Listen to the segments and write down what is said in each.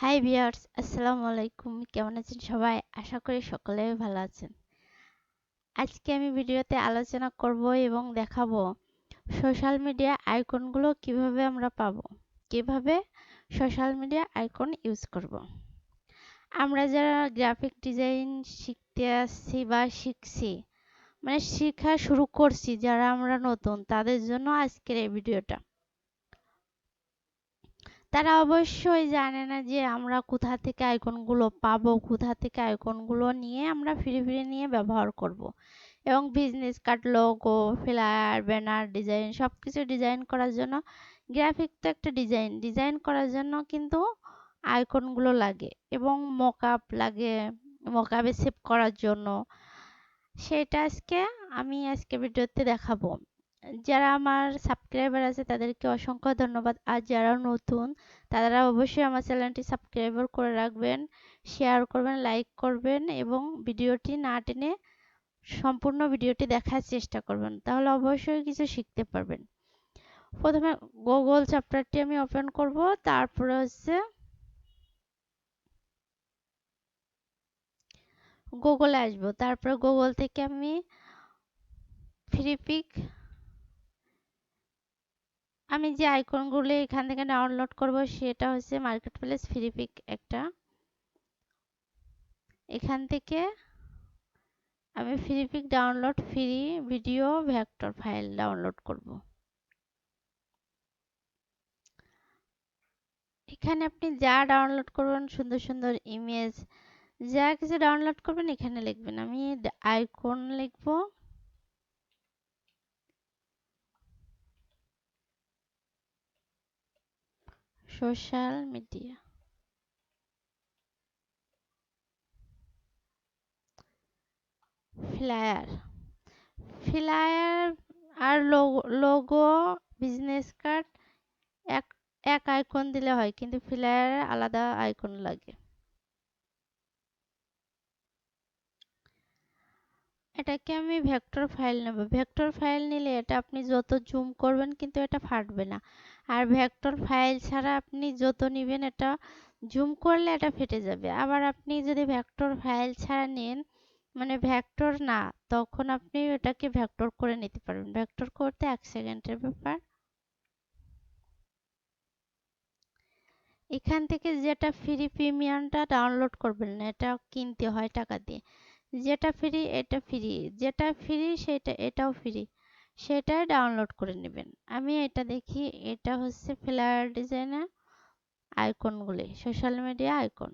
Hi viewers, আসসালামু আলাইকুম। কেমন আছেন সবাই? আশা করি সকলেই ভালো আছেন। আজকে আমি ভিডিওতে আলোচনা করব এবং দেখাবো সোশ্যাল মিডিয়া আইকনগুলো কিভাবে আমরা পাবো। কিভাবে সোশ্যাল মিডিয়া আইকন ইউজ করব। আমরা যারা গ্রাফিক ডিজাইন শিখতে আসছি বা শিখছি, মানে শেখা শুরু করছি, যারা আমরা নতুন তাদের জন্য আজকের এই ভিডিওটা। তারা অবশ্যই জানে না যে আমরা কোথা থেকে আইকনগুলো পাবো, কোথা থেকে আইকনগুলো নিয়ে আমরা ফিরে ফিরে নিয়ে ব্যবহার করব। এবং business card, logo, flyer, banner design সবকিছু ডিজাইন করার জন্য গ্রাফিক তো একটা ডিজাইন করার জন্য কিন্তু আইকনগুলো লাগে এবং মকআপ লাগে, মকআপে সেভ করার জন্য। সেটা আমি আজকে ভিডিওতে দেখাবো। যারা আমার সাবস্ক্রাইবার আছে তাদেরকে অসংখ্য ধন্যবাদ। আর যারা নতুন তারা অবশ্যই আমার চ্যানেলটি সাবস্ক্রাইবার করে রাখবেন, শেয়ার করবেন, লাইক করবেন এবং ভিডিওটি না টেনে সম্পূর্ণ ভিডিওটি দেখার চেষ্টা করবেন। তাহলে অবশ্যই কিছু শিখতে পারবেন। প্রথমে গুগল চ্যাপ্টারটি আমি ওপেন করব, তারপরে গুগলে আসবো। তারপরে গুগল থেকে আমি ফ্রি পিক, আমি যে আইকনগুলো এখান থেকে ডাউনলোড করব সেটা হচ্ছে মার্কেট প্লেস ফ্রি পিক একটা। এখান থেকে আমি Freepik download free video vector file download করব। এখানে আপনি যা ডাউনলোড করবেন, সুন্দর সুন্দর ইমেজ যা কিছু ডাউনলোড করবেন এখানে লিখবেন। আমি আইকন লিখব, সোশ্যাল মিডিয়া, ফ্লায়ার, ফ্লায়ার আর লোগো, বিজনেস কার্ড এক এক আইকন দিলে হয়, কিন্তু ফ্লায়ারে আলাদা আইকন লাগে। এটাকে আমি ভেক্টর ফাইল নেব। ভেক্টর ফাইল নিলে এটা আপনি যত জুম করবেন কিন্তু এটা ফাটবে না। আর ভেক্টর ফাইল ছাড়া আপনি যত নেবেন এটা জুম করলে এটা ফেটে যাবে। আবার আপনি যদি ভেক্টর ফাইল ছাড়া নেন, মানে ভেক্টর না, তখন আপনি এটাকে ভেক্টর করে নিতে পারবেন। ভেক্টর করতে 1 সেকেন্ডের ব্যাপার। এখান থেকে যেটা ফ্রি প্রিমিয়ামটা ডাউনলোড করবেন না, এটা কিনতে হয় টাকা দিয়ে। যেটা ফ্রি এটা ফ্রি, যেটা ফ্রি সেটা এটাও ফ্রি, সেটাই ডাউনলোড করে নেবেন। আমি এটা দেখি, এটা হচ্ছে ফ্লায়ার ডিজাইনের আইকনগুলি, সোশ্যাল মিডিয়া আইকন,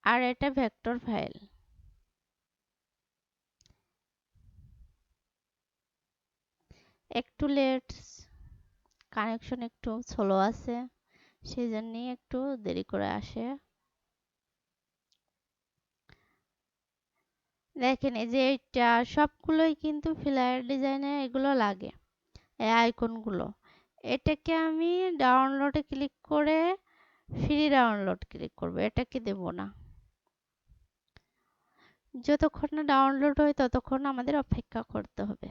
আর এটা ভেক্টর ফাইল। একটু লেট, কানেকশন একটু স্লো আছে, সেই জন্যই একটু দেরি করে আসে। দেখেন এই যে এটা সবগুলোই কিন্তু ফ্লায়ার ডিজাইনে এগুলো লাগে, এই আইকনগুলো। এটাকে আমি ডাউনলোডে ক্লিক করে ফ্রি ডাউনলোড ক্লিক করব, এটাকে দেব না। যতক্ষণ না ডাউনলোড হয় ততক্ষণ আমাদের অপেক্ষা করতে হবে।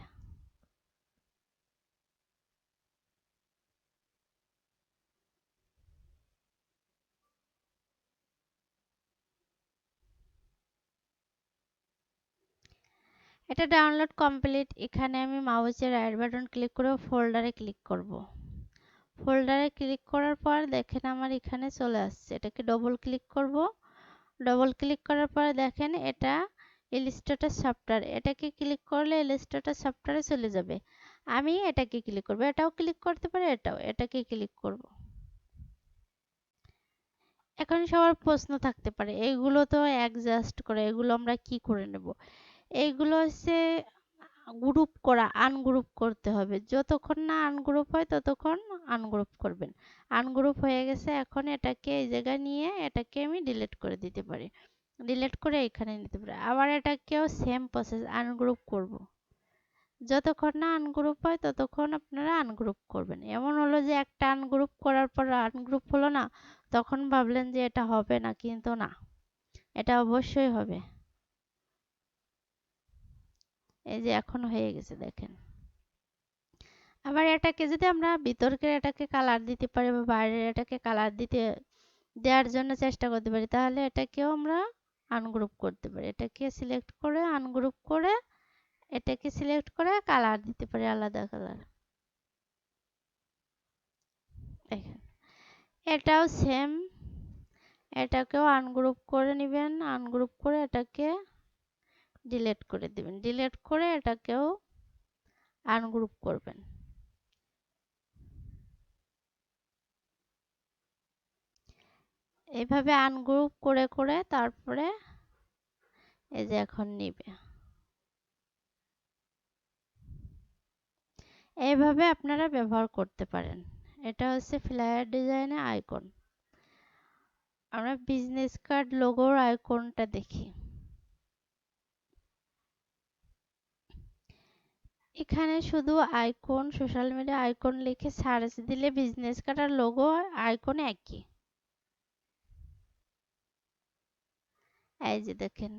এটা ডাউনলোড কমপ্লিট। এখানে আমি মাউসের রাইট বাটন ক্লিক করে ফোল্ডারে ক্লিক করব। ফোল্ডারে ক্লিক করার পর দেখেন আমার এখানে চলে আসছে। এটাকে ডবল ক্লিক করব। ডবল ক্লিক করার পরে দেখেন এটা ইলাস্ট্রেটর সফটওয়্যার, এটাকে ক্লিক করলে ইলাস্ট্রেটর সফটওয়্যারে চলে যাবে। আমি এটাকে ক্লিক করব, এটাও ক্লিক করতে পারি, এটাকে ক্লিক করব। এখন সবার প্রশ্ন থাকতে পারে এইগুলো তো অ্যাডজাস্ট করে, এগুলো আমরা কি করে নেব? এইগুলো হচ্ছে গ্রুপ করা, আনগ্রুপ করতে হবে। যতক্ষণ না আনগ্রুপ হয় ততক্ষণ আনগ্রুপ করবেন। আনগ্রুপ হয়ে গেছে, এখন এটাকে এই জায়গায় নিয়ে এটাকে আমি ডিলিট করে দিতে পারি। ডিলিট করে এখানে নিতে পারি। আবার এটাকেও সেম প্রসেস আনগ্রুপ করব। যতক্ষণ না আনগ্রুপ হয় ততক্ষণ আপনারা আনগ্রুপ করবেন। এমন হলো যে একটা আনগ্রুপ করার পর আনগ্রুপ হলো না, তখন ভাবলেন যে এটা হবে না, কিন্তু না, এটা অবশ্যই হবে। এই যে এখন হয়ে গেছে দেখেন। আবার এটাকে যদি আমরা ভিতরকে এটাকে কালার দিতে পারি বা বাইরের এটাকে কালার দেওয়ার জন্য চেষ্টা করতে পারি, তাহলে এটাকেও আমরা আনগ্রুপ করতে পারি। এটাকে সিলেক্ট করে আনগ্রুপ করে এটাকে সিলেক্ট করে কালার দিতে পারি, আলাদা কালার। দেখেন এটাও সেম, এটাকেও আনগ্রুপ করে নেবেন, আনগ্রুপ করে এটাকে ডিলিট করে দিবেন, ডিলিট করে এটাকেও আনগ্রুপ করবেন। এইভাবে আনগ্রুপ করে করে তারপরে এই যে এখন নিবে। এইভাবে আপনারা ব্যবহার করতে পারেন। এটা হচ্ছে ফ্লায়ার ডিজাইনের আইকন। আমরা বিজনেস কার্ড লোগোর আইকনটা দেখি। এখানে শুধু আইকন, সোশ্যাল মিডিয়া আইকন লিখে সার্চ দিলে বিজনেস কার্ড আর লোগো আইকন একই। এই যে দেখেন,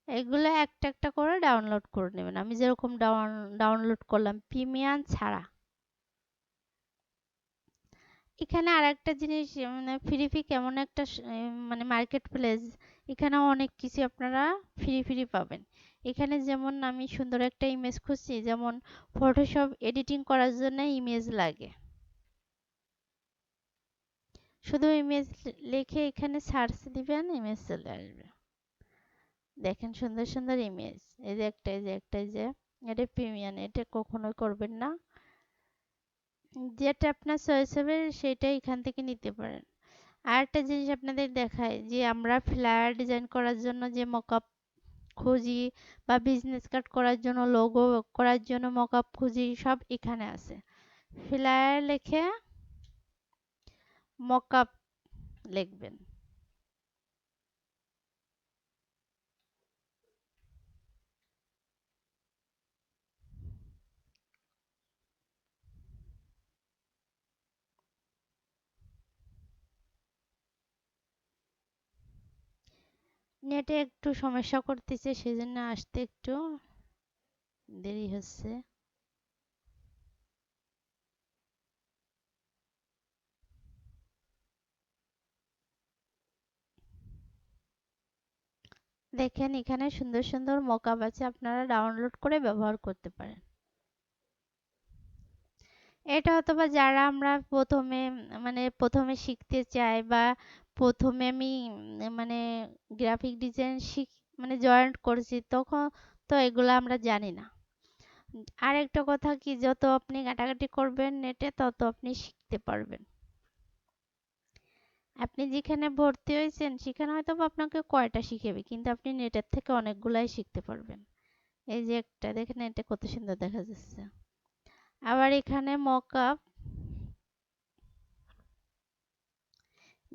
এগুলো একটা একটা করে ডাউনলোড করে নেবেন। আমি যেরকম ডাউনলোড করলাম প্রিমিয়াম ছাড়া। এখানে আরেকটা জিনিস, মানে ফ্রি কেমন একটা মানে মার্কেট প্লেস, এখানে অনেক কিছু আপনারা ফ্রি পাবেন। এখানে যেমন আমি সুন্দর একটা ইমেজ খুঁজছি, যেমন ফটোশপ এডিটিং করার জন্য ইমেজ লাগে, শুধু ইমেজ লিখে এখানে সার্চ দিবেন, ইমেজ চলে আসবে। দেখেন সুন্দর সুন্দর ইমেজ, এই যে একটা, এই যে একটা, এই যে এটা প্রিমিয়াম, এটা কখনোই করবেন না। যেটা আপনার চয়েস হবে সেটা এখান থেকে নিতে পারেন। আরেকটা জিনিস আপনাদের দেখায়, যে আমরা ফ্লায়ার ডিজাইন করার জন্য যে মকআপ খুঁজি বা বিজনেস কার্ড করার জন্য লোগো করার জন্য মকআপ খুঁজি, সব এখানে আছে। ফ্লায়ার লিখে মকআপ লিখবেন। নেটে একটু সমস্যা করতেছে, সেজন্য আসতে একটু দেরি হচ্ছে। দেখেন এখানে সুন্দর সুন্দর মকআপ আছে, আপনারা ডাউনলোড করে ব্যবহার করতে পারেন। এটা হয়তোবা যারা আমরা প্রথমে শিখতে চাই, বা প্রথমে আমি মানে গ্রাফিক ডিজাইন মানে জয়েন্ট করছি, তখন তো এগুলো আমরা জানি না। আর একটা কথা কি, যত আপনি ঘাটাঘাটি করবেন নেটে তত আপনি শিখতে পারবেন। আপনি যেখানে ভর্তি হয়েছেন সেখানে হয়তো বা আপনাকে কয়টা শিখাবে, কিন্তু আপনি নেটের থেকে অনেকগুলাই শিখতে পারবেন। এই যে একটা দেখেন, এটা কত সুন্দর দেখা যাচ্ছে। আবার এখানে মকআপ,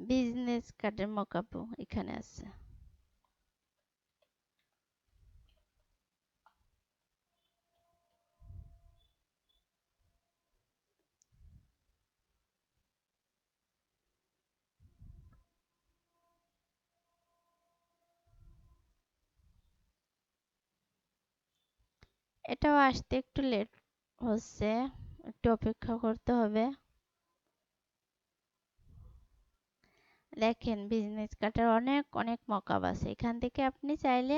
বিজনেস কার্ডের মকআপও এখানে আছে। এটাও আসতে একটু লেট হচ্ছে, একটু অপেক্ষা করতে হবে। দেখেন বিজনেস কার্ডের অনেক অনেক মকআপ আছে, এখান থেকে আপনি চাইলে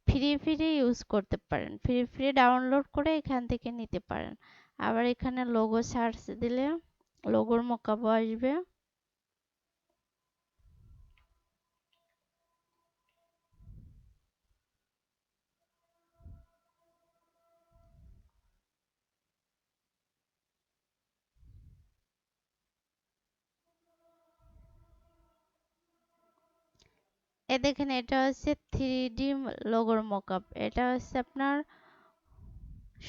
ফ্রি ইউজ করতে পারেন, ফ্রি ডাউনলোড করে এখান থেকে নিতে পারেন। আবার এখানে লোগো সার্চ দিলে লোগোর মকআপও আসবে। এ দেখেন এটা হচ্ছে 3D লোগোর মকআপ। এটা হচ্ছে আপনার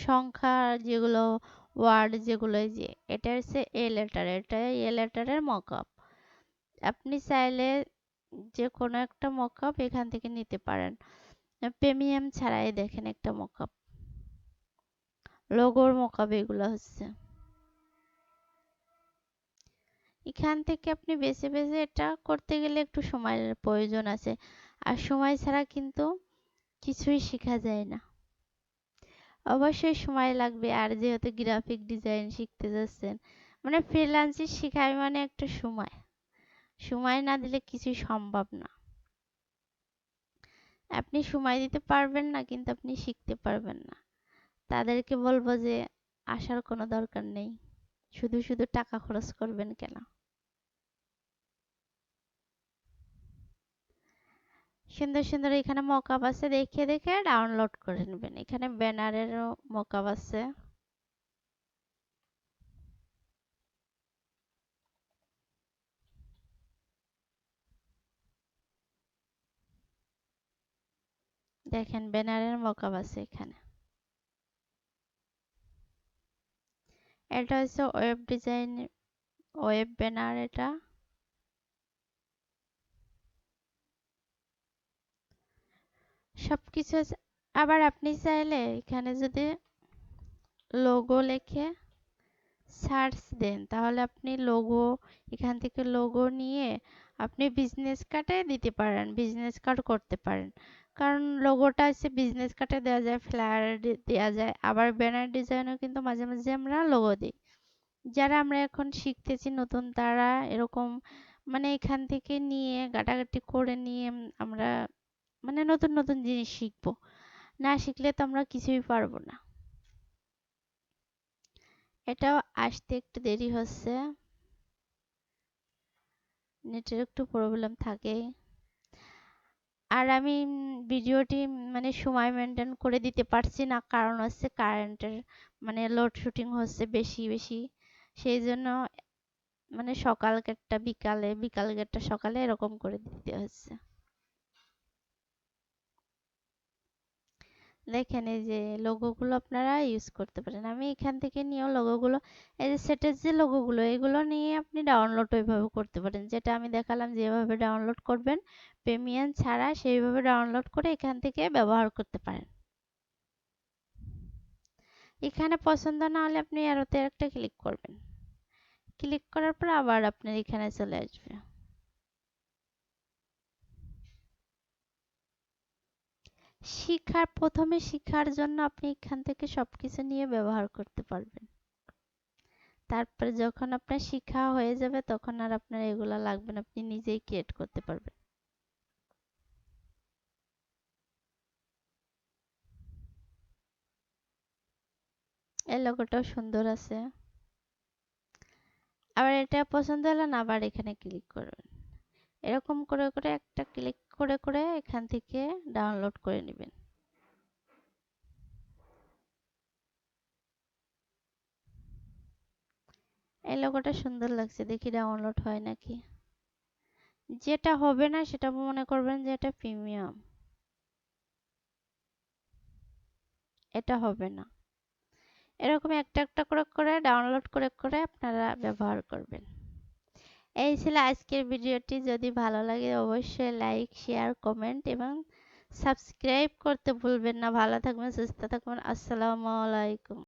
সংখ্যা যেগুলো, ওয়ার্ড যেগুলো, এই যে এটা হচ্ছে এ লেটার, এটা এ লেটারের মকআপ। আপনি চাইলে যে কোনো একটা মকআপ এখান থেকে নিতে পারেন, প্রিমিয়াম ছাড়াই। দেখেন একটা মকআপ, লোগোর মকআপ এগুলো হচ্ছে। এখান থেকে আপনি বেছে বেছে, এটা করতে গেলে একটু সময়ের প্রয়োজন আছে, আর সময় ছাড়া কিন্তু কিছুই শেখা যায় না। অবশ্যই সময় লাগবে, আর যেহেতু গ্রাফিক ডিজাইন শিখতে যাচ্ছেন, মানে ফ্রিল্যান্সিং শেখায় মানে একটা সময়, সময় না দিলে কিছুই সম্ভব না। আপনি সময় দিতে পারবেন না কিন্তু আপনি শিখতে পারবেন না। তাদেরকে বলবো যে আসার কোনো দরকার নেই, শুধু শুধু টাকা খরচ করবেন কেন। সুন্দর সুন্দর এখানে মকআপ আছে, দেখে দেখে ডাউনলোড করে নেবেন। এখানে ব্যানারেরও মকআপ আছে। দেখেন ব্যানারের মকআপ আছে এখানে। এটা হচ্ছে ওয়েব ডিজাইন, ওয়েব ব্যানার এটা। সবকিছু আছে। আবার আপনি চাইলে এখানে যদি লোগো লিখে সার্চ দেন তাহলে আপনি লোগো, এখান থেকে লোগো নিয়ে আপনি বিজনেস কার্ডে দিতে পারেন, বিজনেস কার্ড করতে পারেন। কারণ লোগোটা হচ্ছে বিজনেস কার্ডে দেওয়া যায়, ফ্লায়ার দেওয়া যায়, আবার ব্যানার ডিজাইনও কিন্তু মাঝে মাঝে আমরা লোগো দিই। যারা আমরা এখন শিখতেছি নতুন তারা এরকম মানে এখান থেকে নিয়ে ঘাটাঘাটি করে নিয়ে আমরা মানে নতুন নতুন জিনিস শিখবো। না শিখলে তো আমরা কিছুই পারবো না। এটাও আসতে একটু দেরি হচ্ছে, নেটের একটু প্রবলেম থাকে। আর আমি ভিডিওটি মানে সময় মেনটেন করে দিতে পারছি না, কারণ হচ্ছে কারেন্টের মানে লোডশেডিং হচ্ছে বেশি বেশি। সেই জন্য মানে সকালকেরটা বিকালে, বিকালকেরটা সকালে এরকম করে দিতে হচ্ছে। দেখেন এই যে লোগোগুলো আপনারা ইউজ করতে পারেন, আমি এখান থেকে নিয়েও লোগোগুলো, এই যে সেটের যে লোগোগুলো এগুলো নিয়ে আপনি ডাউনলোড ওইভাবে করতে পারেন, যেটা আমি দেখালাম যেভাবে ডাউনলোড করবেন প্রিমিয়াম ছাড়া সেইভাবে ডাউনলোড করে এখান থেকে ব্যবহার করতে পারেন। এখানে পছন্দ না হলে আপনি আরোতে একটা ক্লিক করবেন, ক্লিক করার পর আবার আপনার এখানে চলে আসবে। প্রথমে শিখার জন্য আপনি এখান থেকে সবকিছু নিয়ে ব্যবহার করতে পারবেন। তারপরে যখন আপনার শিখা হয়ে যাবে তখন আর আপনার এগুলা লাগবে না, আপনি নিজেই ক্রিয়েট করতে পারবেন। এই লোগোটাও সুন্দর আছে। আবার এটা পছন্দ হলো না আবার এখানে ক্লিক করবেন। এরকম করে করে একটা ক্লিক করে করে এখান থেকে ডাউনলোড করে নেবেন। এই লোগোটা সুন্দর লাগছে, দেখি ডাউনলোড হয় নাকি। যেটা হবে না সেটা মনে করবেন যে এটা প্রিমিয়াম, এটা হবে না। এরকম একটা একটা করে করে ডাউনলোড করে করে আপনারা ব্যবহার করবেন। এই ছিল আজকের ভিডিওটি, যদি ভালো লাগে অবশ্যই লাইক শেয়ার কমেন্ট এবং সাবস্ক্রাইব করতে ভুলবেন না। ভালো থাকবেন, সুস্থ থাকবেন, আসসালামু আলাইকুম।